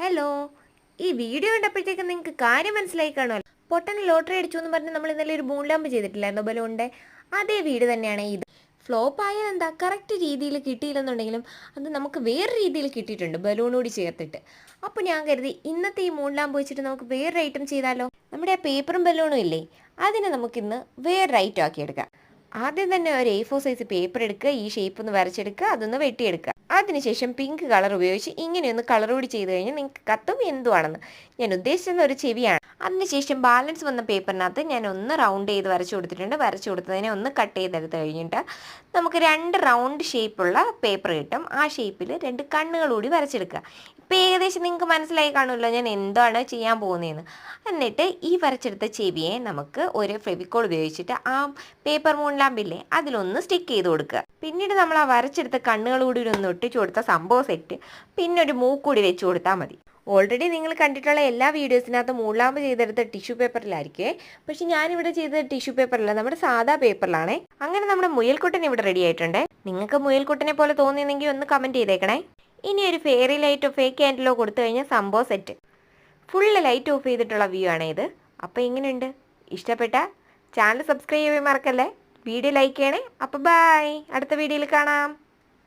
Hello, ഈ video കണ്ടപ്പോഴത്തേക്ക് നിങ്ങൾക്ക് കാര്യം മനസ്സിലായി കാണുമല്ലോ. പൊട്ടന് ലോട്ടറി അടിച്ചു എന്ന് പറഞ്ഞ് നമ്മൾ ഇന്നലെ ഒരു മൂൺ ലാമ്പ് ചെയ്തിട്ടില്ലായിരുന്നു ബലൂണിൻ്റെ? അതേ വീട് തന്നെയാണ് ഇത്. ഫ്ലോപ്പ് ആയത് എന്താ, കറക്റ്റ് രീതിയിൽ കിട്ടിയില്ലെന്നുണ്ടെങ്കിലും അത് നമുക്ക് വേറെ രീതിയിൽ കിട്ടിയിട്ടുണ്ട് ബലൂണോട് ചേർത്തിട്ട്. അപ്പോൾ ഞാൻ കരുതി ഇന്നത്തെ ഈ മൂൺ ലാമ്പ് വെച്ചിട്ട് നമുക്ക് വേറൊരു ഐറ്റം ചെയ്താലോ. നമ്മുടെ ആ പേപ്പറും ബലൂണും ഇല്ലേ, അതിനെ നമുക്കിന്ന് വേറൊരു ഐറ്റം ആക്കിയെടുക്കാം. ആദ്യം തന്നെ ഒരു A4 സൈസ് പേപ്പർ എടുക്കുക, ഈ ഷേപ്പ് ഒന്ന് വരച്ചെടുക്കുക, അതൊന്ന് വെട്ടിയെടുക്കുക. അതിനുശേഷം പിങ്ക് കളർ ഉപയോഗിച്ച് ഇങ്ങനെയൊന്ന് കളർ കൂടി ചെയ്ത് കഴിഞ്ഞാൽ നിങ്ങൾക്ക് കത്തും എന്തുവാണെന്ന്. ഞാൻ ഉദ്ദേശിക്കുന്ന ഒരു ചെവിയാണ്. അതിനുശേഷം ബാലൻസ് വന്ന പേപ്പറിനകത്ത് ഞാൻ ഒന്ന് റൗണ്ട് ചെയ്ത് വരച്ചു കൊടുത്തിട്ടുണ്ട്. വരച്ചു കൊടുത്തതിനെ ഒന്ന് കട്ട് ചെയ്തെടുത്ത് കഴിഞ്ഞിട്ട് നമുക്ക് 2 റൗണ്ട് ഷേപ്പുള്ള പേപ്പർ കിട്ടും. ആ ഷേപ്പിൽ 2 കണ്ണുകൾ കൂടി വരച്ചെടുക്കുക. ഇപ്പം ഏകദേശം നിങ്ങൾക്ക് മനസ്സിലായി കാണുമല്ലോ ഞാൻ എന്താണ് ചെയ്യാൻ പോകുന്നതെന്ന്. എന്നിട്ട് ഈ വരച്ചെടുത്ത ചെവിയെ നമുക്ക് ഒരു ഫെവിക്കോൾ ഉപയോഗിച്ചിട്ട് ആ പേപ്പർ മൂൺ ലാമ്പില്ലേ അതിലൊന്ന് സ്റ്റിക്ക് ചെയ്ത് കൊടുക്കുക. പിന്നീട് നമ്മൾ ആ വരച്ചെടുത്ത കണ്ണുകൾ കൂടി ഒന്ന് ഒട്ടിച്ചു കൊടുത്ത സംഭവം സെറ്റ്. പിന്നെ ഒരു മൂക്കൂടി വെച്ച് കൊടുത്താൽ മതി. ഓൾറെഡി നിങ്ങൾ കണ്ടിട്ടുള്ള എല്ലാ വീഡിയോസിനകത്ത് മൂൺ ലാമ്പ് ചെയ്തെടുത്ത ടിഷ്യൂ പേപ്പറിലായിരിക്കുമേ. പക്ഷെ ഞാനിവിടെ ചെയ്തത് ടിഷ്യൂ പേപ്പറില്ല, നമ്മുടെ സാധാ പേപ്പറിലാണേ. അങ്ങനെ നമ്മുടെ മുയൽക്കുട്ടൻ ഇവിടെ റെഡി ആയിട്ടുണ്ട്. നിങ്ങൾക്ക് മുയൽക്കുട്ടനെ പോലെ തോന്നിയെങ്കിൽ ഒന്ന് കമൻറ്റ് ചെയ്തേക്കണേ. ഇനി ഒരു ഫെയറി ലൈറ്റോ ഫേക്ക് ക്യാൻഡിലോ കൊടുത്തു കഴിഞ്ഞാൽ സംഭവം സെറ്റ്. ഫുള്ള് ലൈറ്റ് ഓഫ് ചെയ്തിട്ടുള്ള വ്യൂ ആണ് ഇത്. അപ്പോൾ എങ്ങനെയുണ്ട്? ഇഷ്ടപ്പെട്ട ചാനൽ സബ്സ്ക്രൈബ് ചെയ്യാൻ മറക്കല്ലേ, വീഡിയോ ലൈക്ക് ചെയ്യണേ. അപ്പോൾ ബൈ, അടുത്ത വീഡിയോയിൽ കാണാം.